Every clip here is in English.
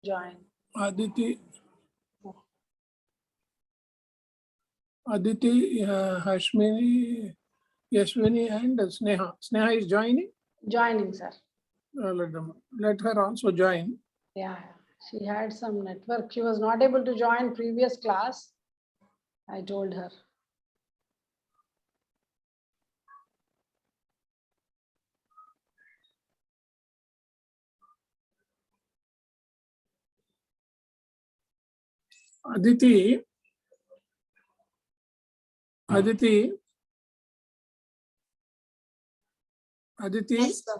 join. Aditi, Hashmini, Yashwini and Sneha. Sneha is joining? Joining, sir. Let her also join. Yeah, she had some network. She was not able to join previous class. I told her. Aditi, Yes, sir.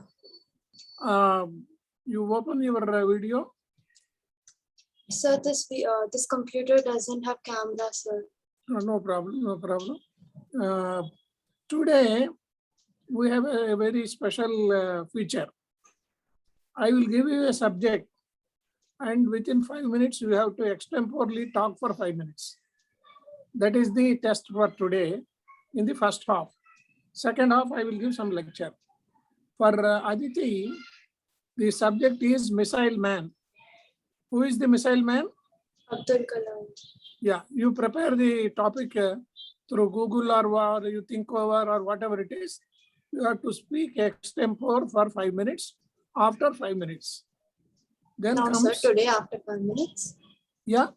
you open your video. Sir, this computer doesn't have camera, sir. No problem, no problem. Today, we have a very special feature. I will give you a subject, and within 5 minutes, you have to extemporally talk for 5 minutes. That is the test for today in the first half. Second half, I will give some lecture. For Aditi, the subject is Missile Man. Who is the Missile Man? Abdul Kalam. Yeah, you prepare the topic through Google or you think over or whatever it is. You have to speak extempore for 5 minutes. After 5 minutes. Then Now, comes, sir, today after 5 minutes. yeah,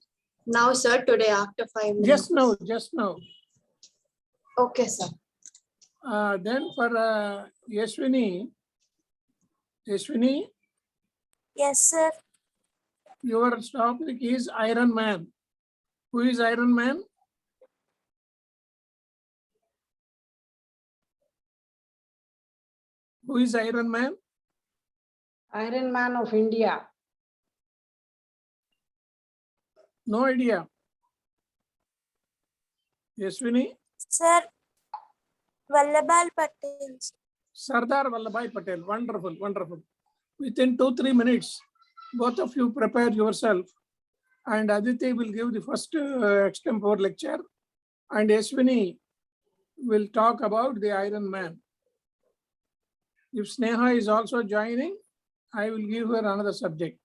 Now, sir, today after 5 minutes. just now. Okay, sir. Then for Yashwini, Yes, sir. your topic is Iron Man. Who is Iron Man? Who is Iron Man? Iron Man of India. No idea. Yashwini? Sir, Vallabhbhai Patel. Sardar Vallabhbhai Patel. Wonderful, wonderful. Within 2-3 minutes, both of you prepare yourself, and Aditi will give the first extempore lecture, and Yashwini will talk about the Iron Man. If Sneha is also joining, I will give her another subject.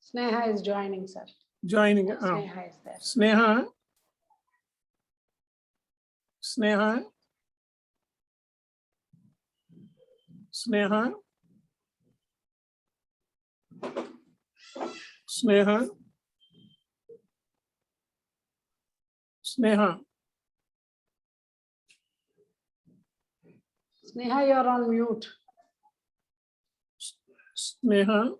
Sneha is joining, sir. Joining. Sneha is there. Sneha. Sneha, you're on mute. Sneha.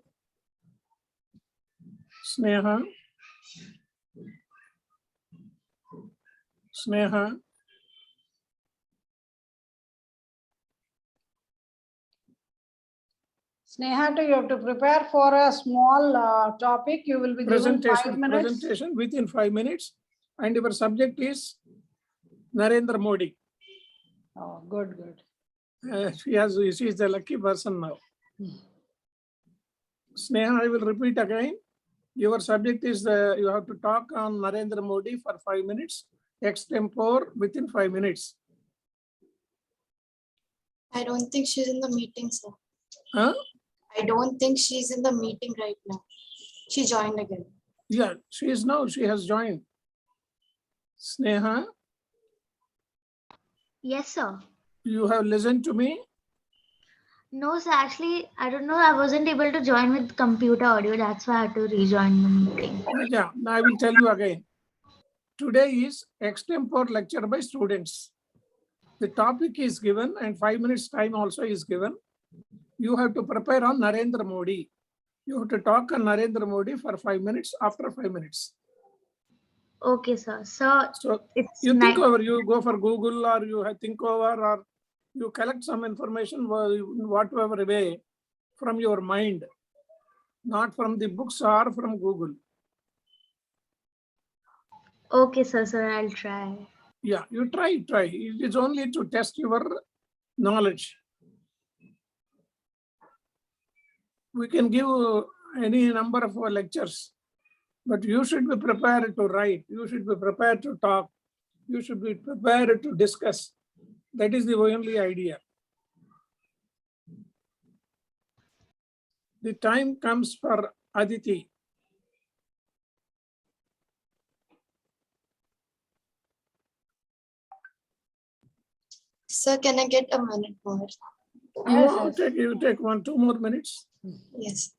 Sneha, you have to prepare for a small topic. You will be given 5 minutes. Presentation within 5 minutes. And your subject is Narendra Modi. Oh, good, good. She is the lucky person now. Sneha, I will repeat again. Your subject is you have to talk on Narendra Modi for 5 minutes, extempore within 5 minutes. I don't think she's in the meeting, sir. Huh? I don't think she's in the meeting right now. She joined again. Yeah, she is now. She has joined. Sneha, Yes, sir. you have listened to me. No, sir. Actually, I don't know. I wasn't able to join with computer audio. That's why I had to rejoin the meeting. Yeah, now I will tell you again. Today is extempore lecture by students. The topic is given and 5 minutes time also is given. You have to prepare on Narendra Modi. You have to talk on Narendra Modi for 5 minutes after 5 minutes. Okay, sir. So it's you think over, you go for Google or you think over or you collect some information whatever way from your mind, not from the books or from Google. Okay, sir. I'll try. Yeah, you try. It is only to test your knowledge. We can give any number of lectures, but you should be prepared to write. You should be prepared to talk. You should be prepared to discuss. That is the only idea. The time comes for Aditi. Sir, can I get a minute more? Yes, yes. You take 1-2 more minutes. Yes.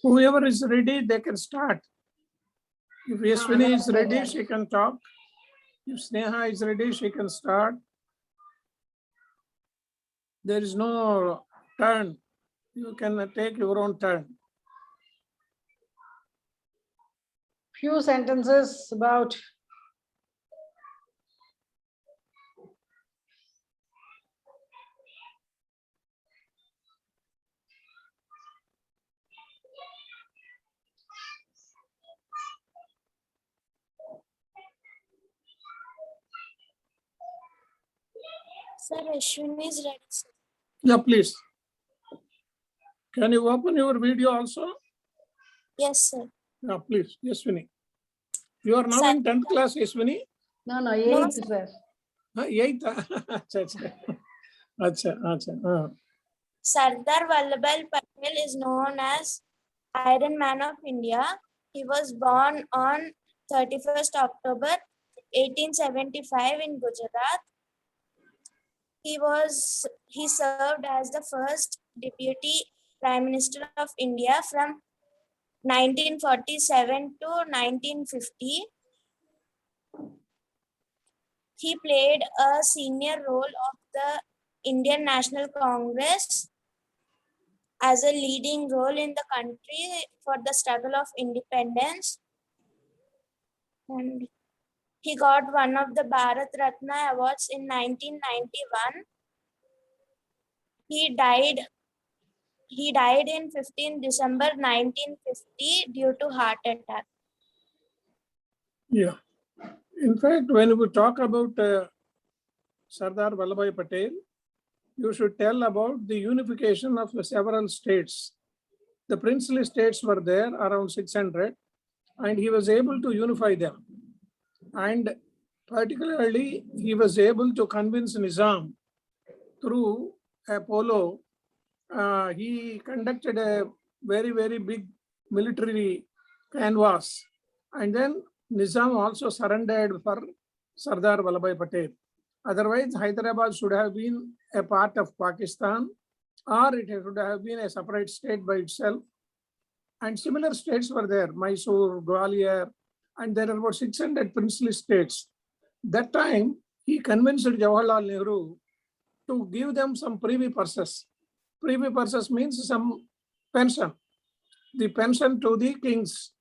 Whoever is ready, they can start. If Yashwini is ready, she can talk. If Sneha is ready, she can start. There is no turn. You can take your own turn. Few sentences about Sir, Ashwini is ready, sir. Yeah, please. Can you open your video also? Yes, sir. Yeah, please. Yashwini. You are now Sir. in 10th class, Yashwini? no, 8th, sir. 8th. Acha, acha. Acha, acha. Sardar Vallabhbhai Patel is known as Iron Man of India. He was born on 31st October 1875 in Gujarat. He served as the first Deputy Prime Minister of India from 1947 to 1950. He played a senior role of the Indian National Congress as a leading role in the country for the struggle of independence. And he got one of the Bharat Ratna awards in 1991. He died in 15 December 1950 due to heart attack. Yeah. In fact, when we talk about Sardar Vallabhbhai Patel, you should tell about the unification of several states. The princely states were there, around 600, and he was able to unify them. And particularly, he was able to convince Nizam through Apollo. He conducted a very, very big military canvass. And then Nizam also surrendered for Sardar Vallabhbhai Patel. Otherwise, Hyderabad should have been a part of Pakistan, or it should have been a separate state by itself. And similar states were there, Mysore, Gwalior, and there are about 600 princely states. That time, he convinced Jawaharlal Nehru to give them some privy purses. Privy purses means some pension. The pension to the kings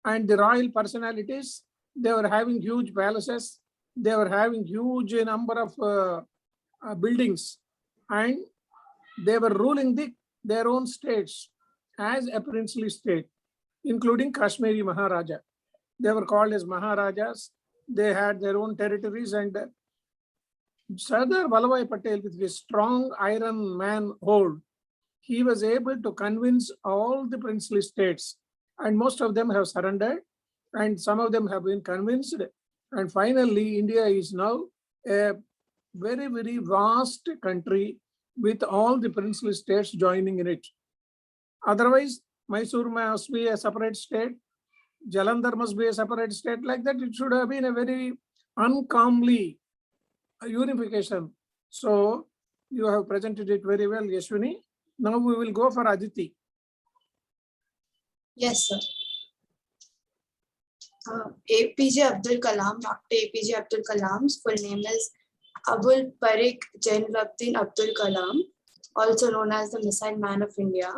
and the royal personalities. They were having huge palaces. They were having huge number of buildings, and they were ruling their own states as a princely state, including Kashmiri Maharaja. They were called as Maharajas. They had their own territories, and Sardar Vallabhbhai Patel, with his strong iron man hold, he was able to convince all the princely states, and most of them have surrendered, and some of them have been convinced. And finally, India is now a very, very vast country with all the princely states joining in it. Otherwise, Mysore must be a separate state, Jalandhar must be a separate state. Like that, it should have been a very uncomely unification. So you have presented it very well, Yashwini. Now we will go for Aditi. Yes, sir. APJ Abdul Kalam, Dr. APJ Abdul Kalam's full name is Abul Parik Jainuddin Abdul Kalam, also known as the Missile Man of India.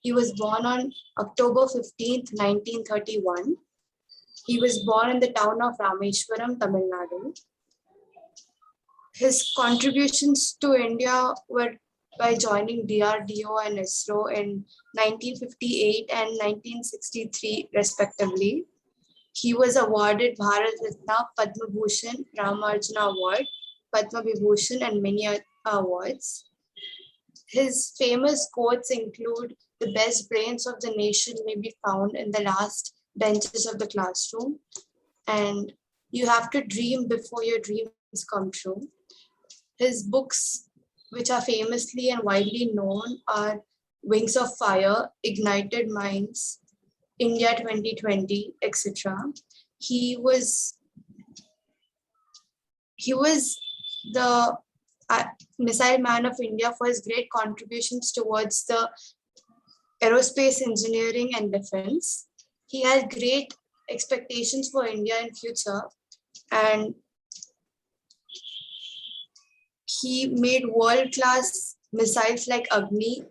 He was born on October 15th, 1931. He was born in the town of Rameshwaram, Tamil Nadu. His contributions to India were by joining DRDO and ISRO in 1958 and 1963, respectively. He was awarded Bharat Ratna, Padma Bhushan, Ramarjuna Award, Padma Vibhushan, and many awards. His famous quotes include, "The best brains of the nation may be found in the last benches of the classroom," and "You have to dream before your dreams come true." His books, which are famously and widely known, are Wings of Fire, Ignited Minds, India 2020, etc. He was the Missile Man of India for his great contributions towards the aerospace engineering and defense. He had great expectations for India in future, and he made world-class missiles like Agni,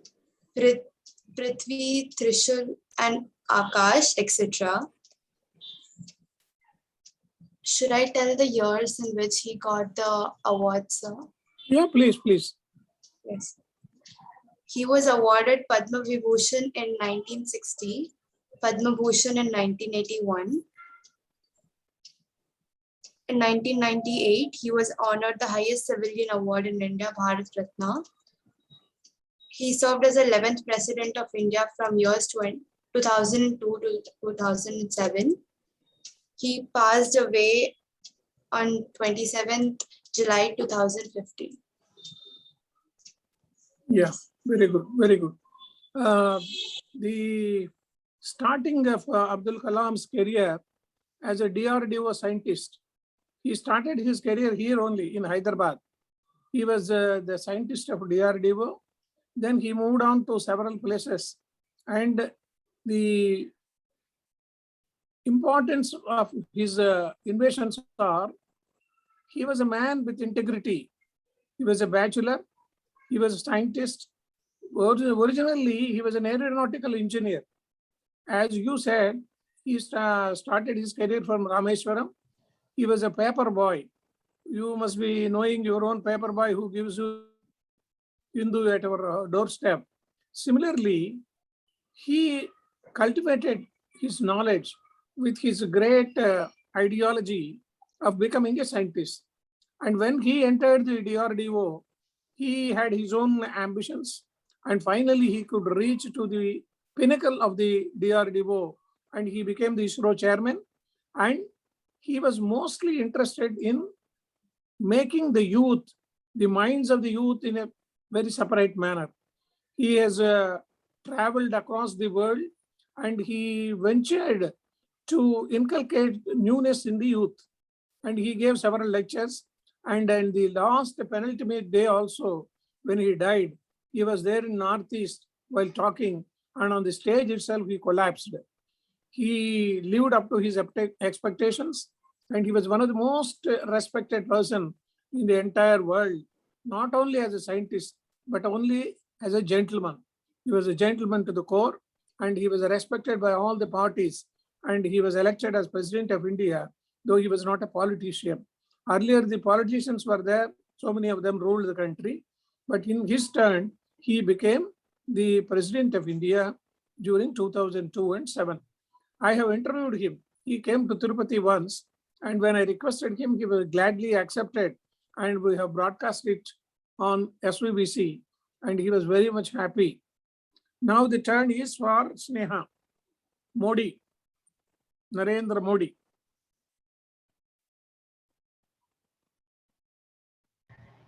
Prithvi, Trishul, and Akash, etc. Should I tell the years in which he got the awards, sir? Yeah, please, please. Yes. He was awarded Padma Vibhushan in 1960, Padma Bhushan in 1981. In 1998, he was honored the highest civilian award in India, Bharat Ratna. He served as the 11th President of India from years 2002 to 2007. He passed away on 27th July 2015. Yeah, very good, very good. The starting of Abdul Kalam's career as a DRDO scientist, he started his career here only in Hyderabad. He was the scientist of DRDO. Then he moved on to several places, and the importance of his innovations are, he was a man with integrity. He was a bachelor. He was a scientist. Originally, he was an aeronautical engineer. As you said, he started his career from Rameshwaram. He was a paper boy. You must be knowing your own paper boy who gives you Hindu at our doorstep. Similarly, he cultivated his knowledge with his great ideology of becoming a scientist. And when he entered the DRDO, he had his own ambitions. And finally, he could reach to the pinnacle of the DRDO, and he became the ISRO chairman. And he was mostly interested in making the youth, the minds of the youth, in a very separate manner. He has traveled across the world, and he ventured to inculcate newness in the youth. And he gave several lectures. And in the last penultimate day also, when he died, he was there in Northeast while talking, and on the stage itself, he collapsed. He lived up to his expectations, and he was one of the most respected person in the entire world, not only as a scientist, but only as a gentleman. He was a gentleman to the core, and he was respected by all the parties, and he was elected as President of India, though he was not a politician. Earlier, the politicians were there, so many of them ruled the country, but in his turn, he became the President of India during 2002 and 7. I have interviewed him. He came to Tirupati once, and when I requested him, he was gladly accepted. and we have broadcast it on SVBC, and he was very much happy. Now the turn is for Sneha. Modi, Narendra Modi.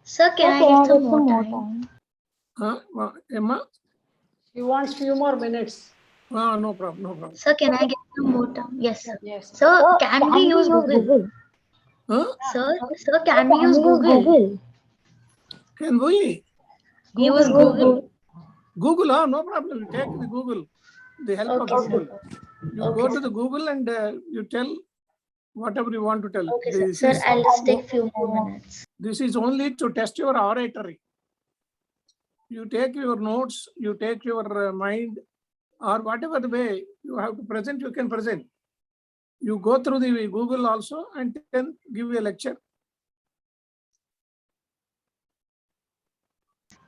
Sir, can I get some more time? Emma? She wants few more minutes. No problem, no problem. Sir, can I get some more time? Yes, sir. Yes. Sir, can we use Google? Huh? Sir, can we use Google? Can we? Use Google. Google, no problem. You take the Google, the help Okay, of sir. Google. You Okay, go to sir. the Google and you tell whatever you want to tell. Okay, sir. This Sir, is, I'll just take few more minutes. this is only to test your oratory. You take your notes, you take your mind, or whatever the way you have to present, you can present. You go through the Google also and then give a lecture.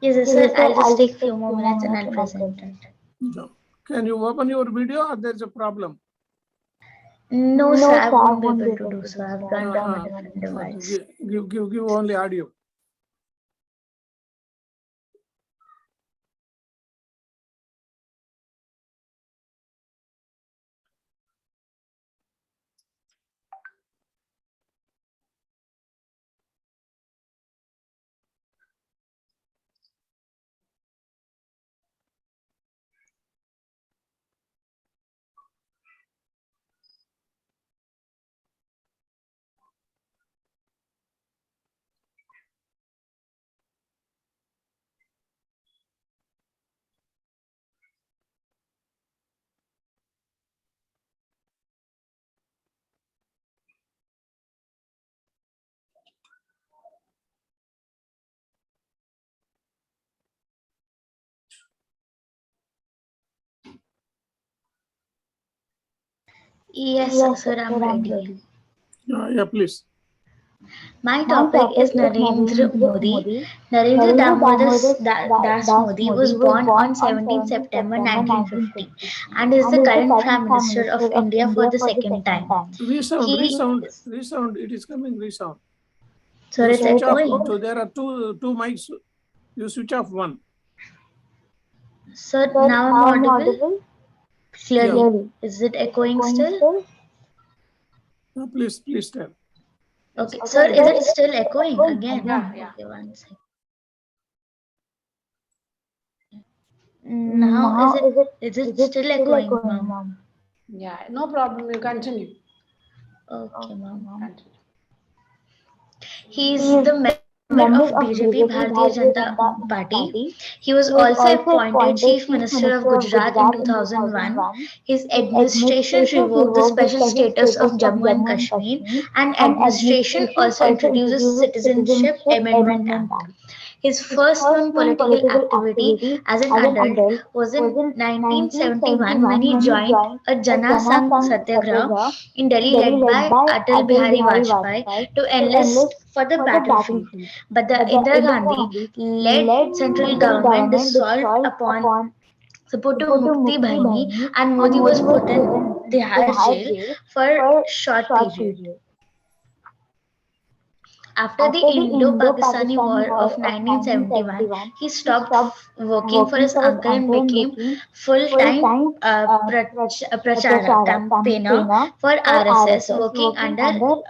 Yes, sir. I'll just take few more minutes and I'll present it. No. Can you open your video or there's a problem? No, sir, I won't be able to do so. I've gone down a different device. Give only audio. Yes, sir, I'm ready. Yeah, please. My topic is Narendra Modi. Narendra Damodar Das Modi was born on 17 September 1950 and is the current Prime Minister of India for the second time. Resound. It is coming resound. So it's Switch off. echoing. So there are two mics. You switch off one. So now I'm audible clearly. Is it echoing still? No, please tell. Okay, sir, is it still echoing again? Yeah. Okay, one second. Now is it still echoing, ma'am? Yeah, no problem. You continue. Okay, ma'am. Continue. He is the member of BJP Bharatiya Janata Party. He was also appointed Chief Minister of Gujarat in 2001. His administration revoked the special status of Jammu and Kashmir, and administration also introduced a Citizenship Amendment Act. His first known political activity as an adult was in 1971 when he joined a Jana Sangh Satyagraha in Delhi led by Atal Bihari Vajpayee to enlist for the battlefield. But the Indira Gandhi led central government dissolved upon support to Mukti Bahini, and Modi was put in Tihar jail for a short period. After the Indo-Pakistani War of 1971, he stopped working for his uncle and became full-time prachara campaigner for RSS, working under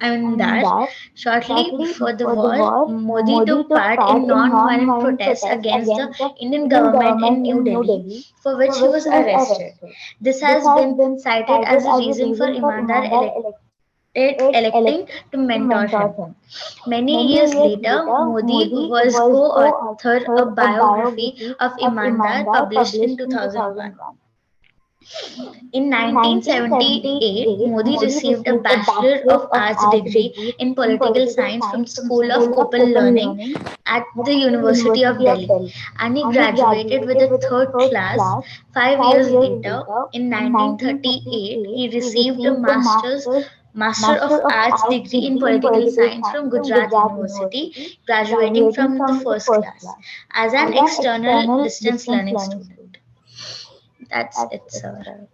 Amindar. Shortly before the war, Modi took part in non-violent protests against the Indian government in New Delhi, for which he was arrested. This has been cited as a reason for Imandar electing to mentor him. Many years later, Modi was co-author a biography of Imandar published in 2001. In 1978, Modi received a Bachelor of Arts degree in Political Science from School of Open Learning at the University of Delhi, and he graduated with a third class. 5 years later, in 1938, he received a Master of Arts degree in Political Science from Gujarat University, graduating from the first class as an external distance learning student. That's it, sir.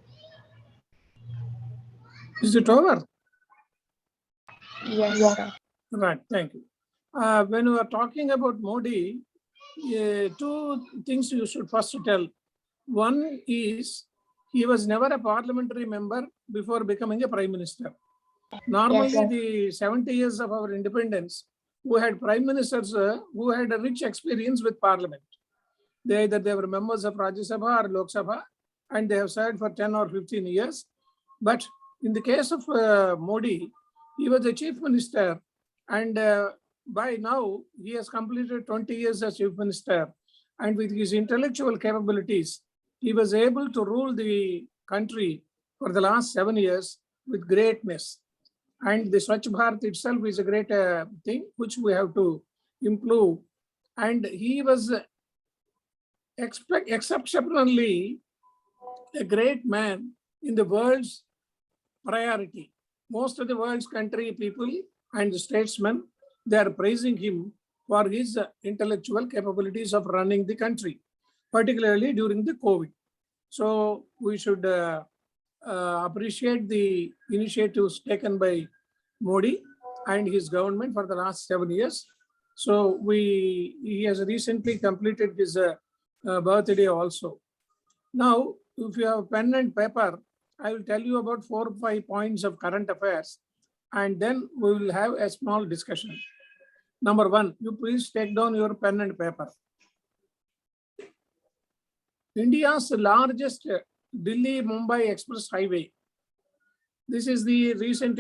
Is it over? Yes, sir. Right, thank you. when we are talking about Modi, two things you should first tell. One is he was never a parliamentary member before becoming a prime minister. Normally, Yes. the 70 years of our independence, we had prime ministers who had a rich experience with parliament. They were members of Rajya Sabha or Lok Sabha, and they have served for 10 or 15 years. But in the case of Modi, he was a chief minister, and by now he has completed 20 years as chief minister. And with his intellectual capabilities, he was able to rule the country for the last 7 years with greatness. And the Swachh Bharat itself is a great thing which we have to improve. And he was exceptionally a great man in the world's priority. Most of the world's country people and statesmen, they are praising him for his intellectual capabilities of running the country, particularly during the COVID. So we should appreciate the initiatives taken by Modi and his government for the last 7 years. So he has recently completed his birthday also. Now, if you have pen and paper, I will tell you about 4 or 5 points of current affairs, and then we will have a small discussion. Number 1, you please take down your pen and paper. India's largest Delhi-Mumbai Express Highway. This is the recent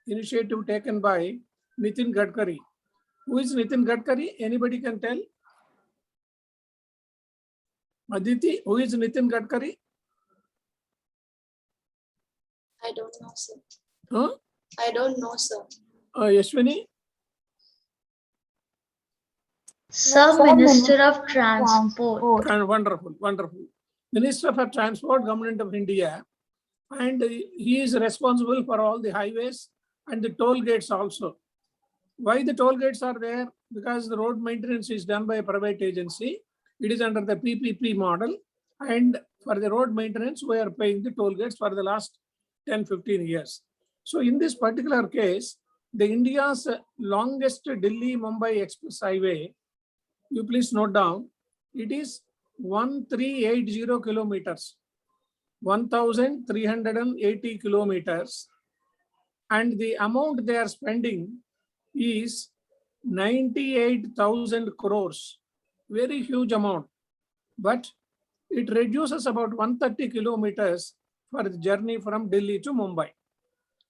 initiative taken by Nitin Gadkari. Who is Nitin Gadkari? Anybody can tell? Aditi, who is Nitin Gadkari? I don't know, sir. Huh? I don't know, sir. Yashwini? Sir, Minister of Transport. Wonderful, wonderful. Minister for Transport, Government of India. And he is responsible for all the highways and the toll gates also. Why the toll gates are there? Because the road maintenance is done by a private agency. It is under the PPP model. And for the road maintenance, we are paying the toll gates for the last 10-15 years. So in this particular case, the India's longest Delhi-Mumbai Express Highway, you please note down, it is 1380 kilometers, 1380 kilometers. And the amount they are spending is 98,000 crores, very huge amount. But it reduces about 130 kilometers for the journey from Delhi to Mumbai,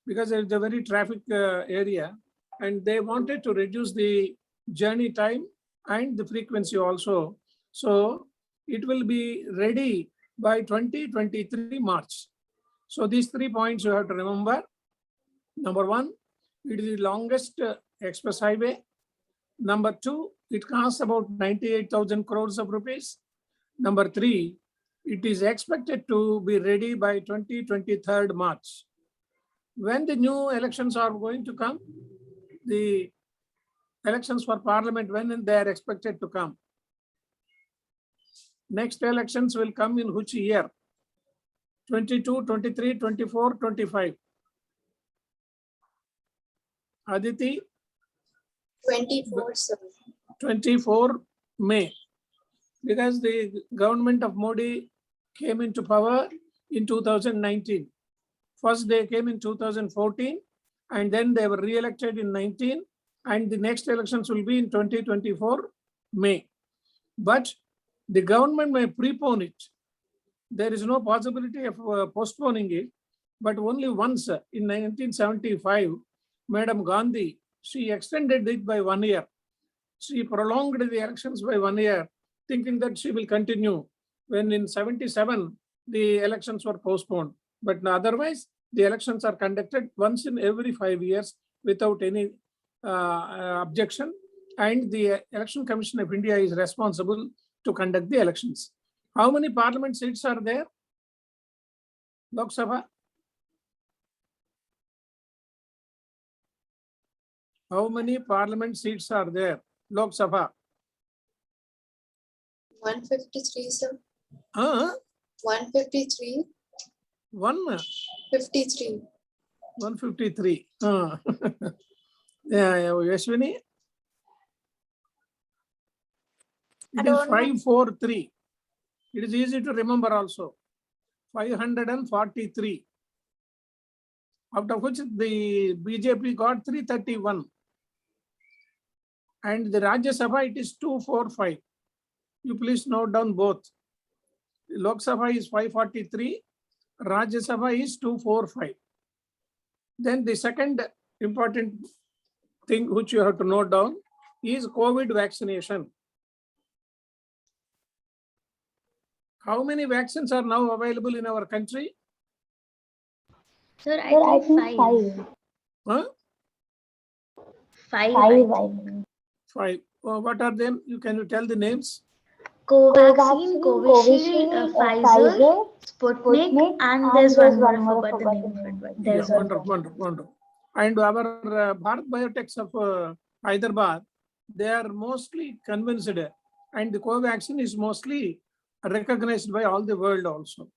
because it's a very traffic area, and they wanted to reduce the journey time and the frequency also. So it will be ready by 2023 March. So these 3 points you have to remember. Number 1, it is the longest express highway. Number 2, it costs about 98,000 crores of rupees. Number 3, it is expected to be ready by 2023 March. When the new elections are going to come, the elections for parliament, when they are expected to come? Next elections will come in which year? 22, 23, 24, 25. Aditi? 24, sir. 24 May. Because the government of Modi came into power in 2019. First they came in 2014, and then they were re-elected in 19, and the next elections will be in 2024 May. But the government may prepone it. There is no possibility of postponing it, but only once in 1975, Madam Gandhi, she extended it by 1 year. She prolonged the elections by 1 year, thinking that she will continue. When in 77, the elections were postponed. But otherwise, the elections are conducted once in every 5 years without any objection. And the Election Commission of India is responsible to conduct the elections. How many parliament seats are there? Lok Sabha? How many parliament seats are there? Lok Sabha? 153, sir. 153. 53. 153. Yeah, Yashwini? I It is don't know. 543. It is easy to remember also. 543. Out of which the BJP got 331. And the Rajya Sabha, it is 245. You please note down both. Lok Sabha is 543. Rajya Sabha is 245. Then the second important thing which you have to note down is COVID vaccination. How many vaccines are now available in our country? Sir, I think five. Huh? Five, I think. 5. What are them? Can you tell the names? Covaxin, Covishield, Pfizer, Sputnik, and there's one more. I forgot the name of it, but there's one. Wonderful. And our Bharat Biotechs of Hyderabad, they are mostly convinced, and the Covaxin is mostly recognized by all the world also.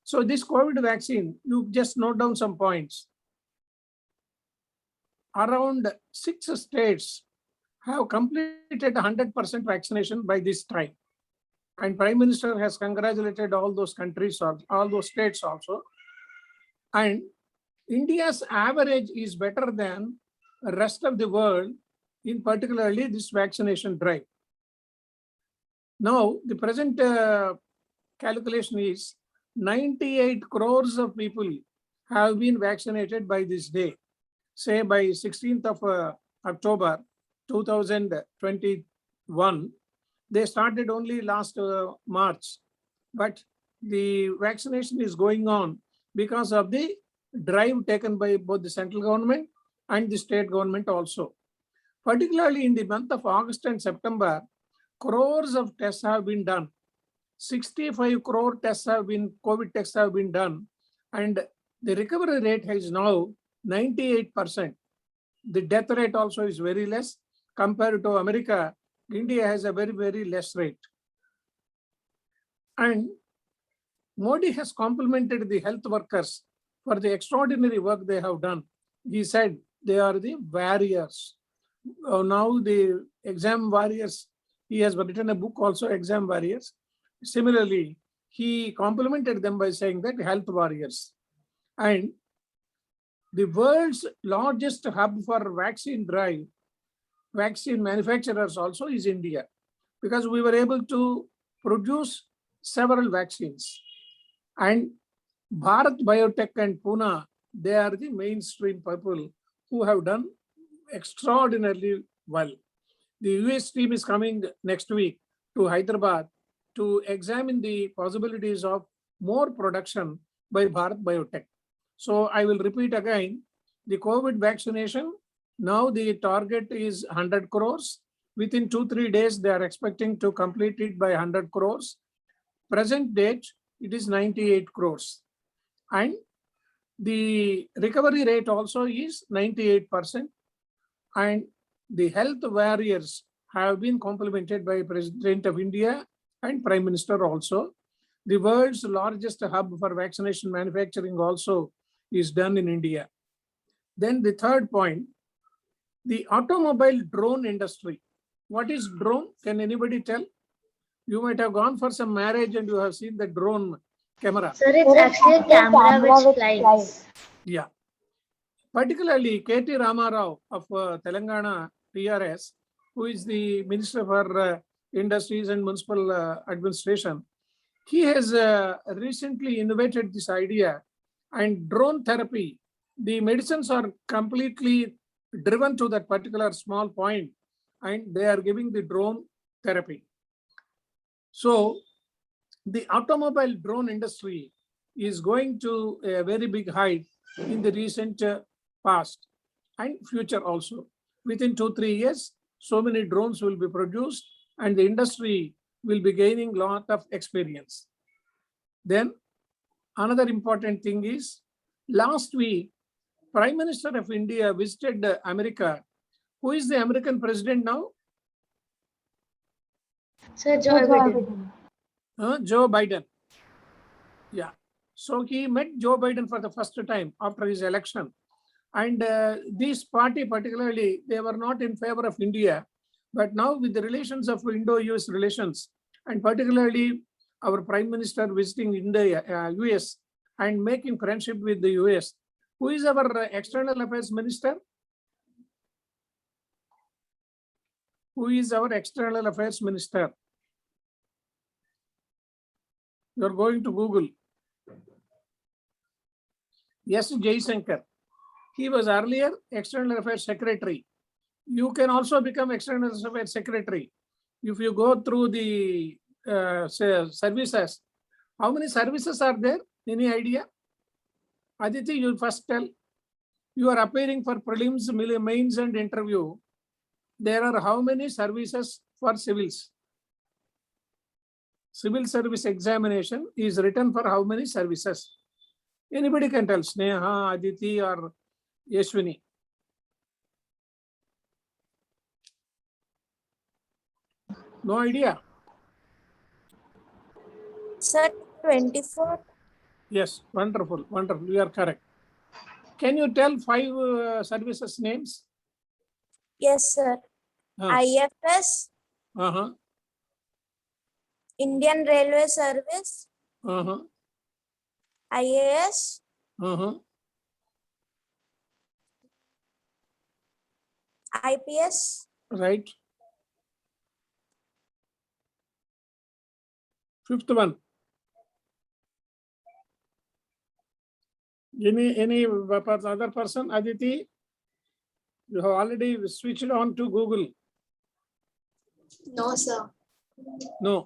So this COVID vaccine, you just note down some points. Around 6 states have completed 100% vaccination by this time. And Prime Minister has congratulated all those countries, all those states also. And India's average is better than the rest of the world, in particularly this vaccination drive. Now, the present calculation is 98 crores of people have been vaccinated by this day. Say by 16th of October 2021, they started only last March, but the vaccination is going on because of the drive taken by both the central government and the state government also. Particularly in the month of August and September, crores of tests have been done. 65 crore tests have been, COVID tests have been done, and the recovery rate is now 98%. The death rate also is very less compared to America. India has a very, very less rate. And Modi has complimented the health workers for the extraordinary work they have done. He said they are the warriors. Now the exam warriors, he has written a book also, Exam Warriors. Similarly, he complimented them by saying that health warriors. And the world's largest hub for vaccine drive, vaccine manufacturers also is India, because we were able to produce several vaccines. And Bharat Biotech and Pune, they are the mainstream people who have done extraordinarily well. The US team is coming next week to Hyderabad to examine the possibilities of more production by Bharat Biotech. So I will repeat again, the COVID vaccination, now the target is 100 crores. Within 2-3 days, they are expecting to complete it by 100 crores. Present date, it is 98 crores. And the recovery rate also is 98%. And the health warriors have been complimented by President of India and Prime Minister also. The world's largest hub for vaccination manufacturing also is done in India. Then the third point, the automobile drone industry. What is drone? Can anybody tell? You might have gone for some marriage and you have seen the drone camera. Sir, it's actually a camera which flies. Yeah. Particularly KT Ramarao of Telangana TRS, who is the Minister for Industries and Municipal Administration. He has recently innovated this idea, and drone therapy, the medicines are completely driven to that particular small point, and they are giving the drone therapy. So the automobile drone industry is going to a very big height in the recent past and future also. Within 2-3 years, so many drones will be produced and the industry will be gaining a lot of experience. Then another important thing is, last week, Prime Minister of India visited America. Who is the American president now? Sir, Joe Biden. Joe Biden. Yeah. So he met Joe Biden for the first time after his election. And this party particularly, they were not in favor of India. But now with the relations of Indo-US relations, and particularly our Prime Minister visiting India, US, and making friendship with the US, who is our External Affairs Minister? Who is our External Affairs Minister? You're going to Google. Yes, Jaishankar. He was earlier External Affairs Secretary. You can also become External Affairs Secretary if you go through the services. How many services are there? Any idea? Aditi, you first tell. You are appearing for prelims, mains, and interview. There are how many services for civils? Civil service examination is written for how many services? Anybody can tell. Sneha, Aditi, or Yashwini. No idea? Sir, 24. Yes, wonderful, wonderful. You are correct. Can you tell 5 services names? Yes, sir. IFS, Uh-huh. Indian Railway Service, Uh-huh. IAS, Uh-huh. IPS, Right. 5th one. Any other person? Aditi, you have already switched on to Google. No, sir. No.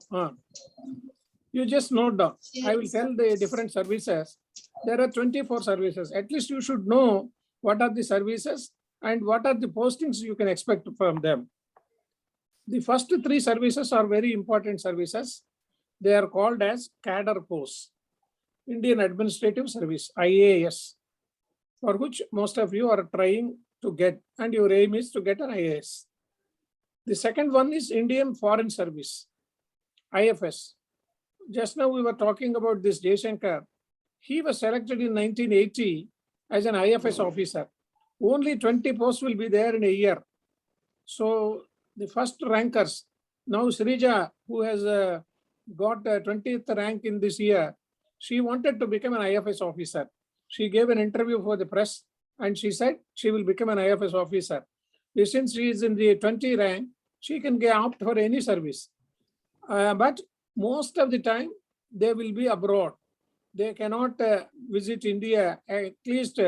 You just note down. I will tell the different services. There are 24 services. At least you should know what are the services and what are the postings you can expect from them. The first 3 services are very important services. They are called as cadre posts. Indian Administrative Service, IAS, for which most of you are trying to get, and your aim is to get an IAS. The second one is Indian Foreign Service, IFS. Just now we were talking about this Jaishankar. He was selected in 1980 as an IFS officer. Only 20 posts will be there in a year. So the first rankers, now Srija, who has got 20th rank in this year, she wanted to become an IFS officer. She gave an interview for the press and she said she will become an IFS officer. Since she is in the 20 rank, she can opt for any service. But most of the time, they will be abroad. They cannot visit India, at least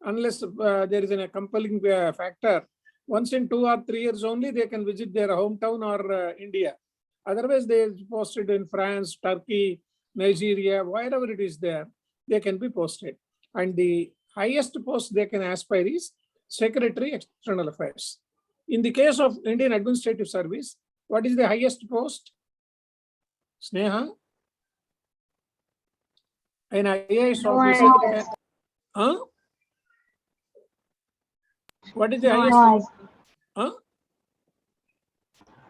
unless there is a compelling factor. Once in 2 or 3 years only, they can visit their hometown or India. Otherwise, they are posted in France, Turkey, Nigeria, wherever it is there, they can be posted. And the highest post they can aspire is Secretary, External Affairs. In the case of Indian Administrative Service, what is the highest post? Sneha? An IAS officer. Huh? What is the highest? Huh?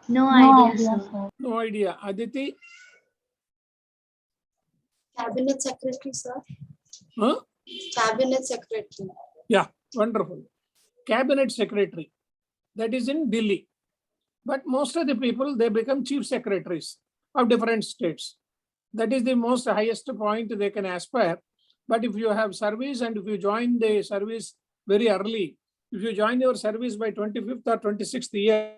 No idea, sir. No idea. Aditi? Cabinet Secretary, sir. Huh? Cabinet Secretary. Yeah, wonderful. Cabinet Secretary. That is in Delhi. But most of the people, they become chief secretaries of different states. That is the most highest point they can aspire. But if you have service and if you join the service very early, if you join your service by 25th or 26th year,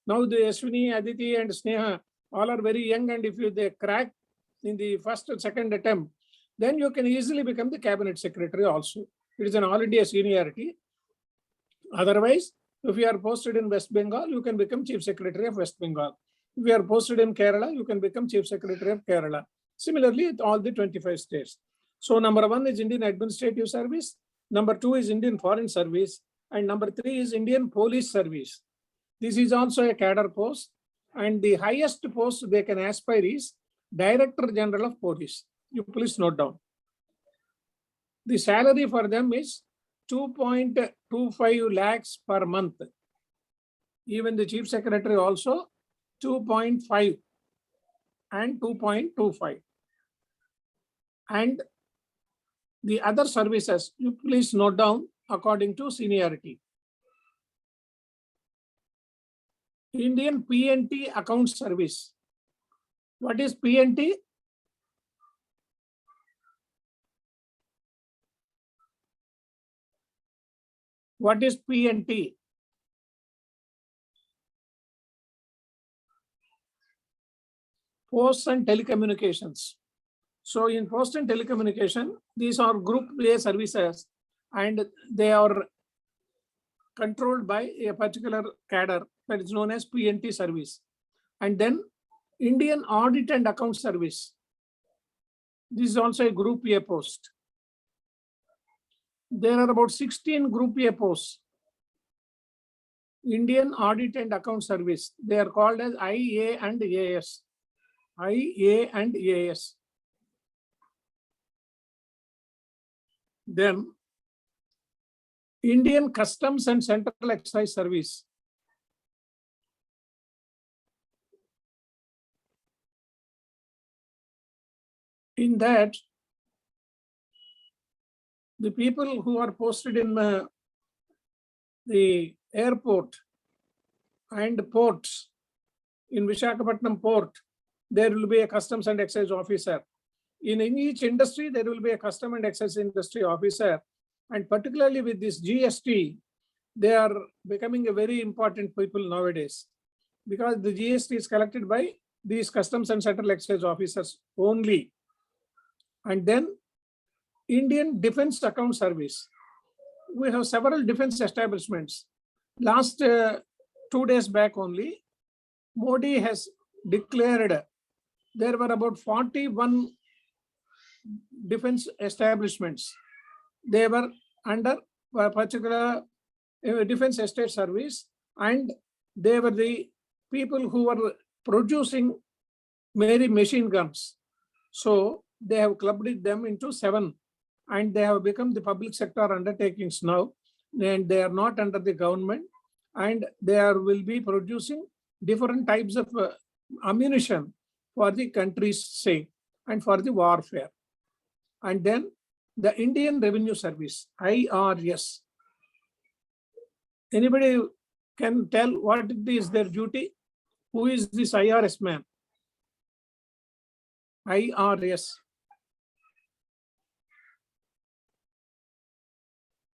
now the Ashwini, Aditi and Sneha, all are very young, and if they crack in the first or second attempt, then you can easily become the cabinet secretary also. It is an all India seniority. Otherwise, if you are posted in West Bengal, you can become chief secretary of West Bengal. If you are posted in Kerala, you can become chief secretary of Kerala. Similarly, all the 25 states. So number 1 is Indian Administrative Service. Number 2 is Indian Foreign Service. And number 3 is Indian Police Service. This is also a cadre post. And the highest post they can aspire is Director General of Police. You please note down. The salary for them is 2.25 lakhs per month. Even the Chief Secretary also 2.5 and 2.25. And the other services, you please note down according to seniority. Indian PNT account service. What is PNT? What is PNT? Posts and telecommunications. So in post and telecommunication, these are group A services and they are controlled by a particular cadre that is known as PNT service. And then Indian Audit and Account Service. This is also a group A post. There are about 16 group A posts. Indian Audit and Account Service. They are called as IA and AS. IA and AS. Then Indian Customs and Central Excise Service. In that, the people who are posted in the airport and ports, in Visakhapatnam port, there will be a customs and excise officer. In each industry, there will be a custom and excise industry officer. And particularly with this GST, they are becoming a very important people nowadays because the GST is collected by these customs and central excise officers only. And then Indian Defense Account Service. We have several defense establishments. Last 2 days back only, Modi has declared there were about 41 defense establishments. They were under a particular defense estate service, and they were the people who were producing many machine guns. So they have clubbed them into 7, and they have become the public sector undertakings now, and they are not under the government, and they will be producing different types of ammunition for the country's sake and for the warfare. And then the Indian Revenue Service, IRS. Anybody can tell what is their duty? Who is this IRS man? IRS.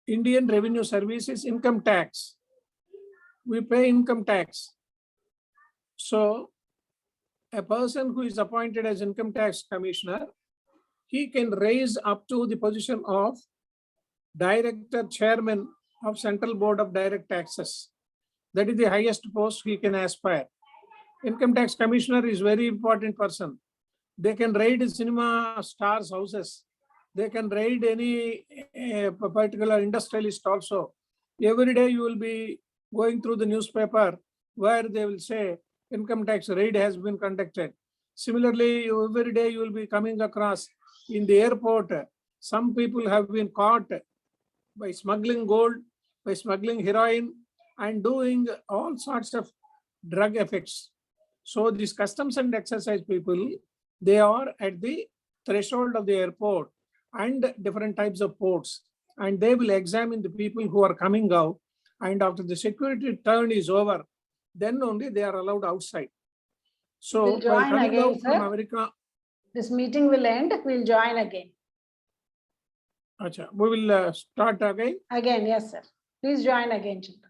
Indian Revenue Service is income tax. We pay income tax. So a person who is appointed as income tax commissioner, he can raise up to the position of director chairman of Central Board of Direct Taxes. That is the highest post he can aspire. Income tax commissioner is very important person. They can raid cinema stars' houses. They can raid any particular industrialist also. Every day you will be going through the newspaper where they will say income tax raid has been conducted. Similarly, every day you will be coming across in the airport, some people have been caught by smuggling gold, by smuggling heroin, and doing all sorts of drug effects. So these customs and excise people, they are at the threshold of the airport and different types of ports, and they will examine the people who are coming out, and after the security turn is over, then only they are allowed outside. So We'll while join coming again, out from sir. America, This meeting will end. We'll join again. we will start again. Again, yes, sir. Please join again, children.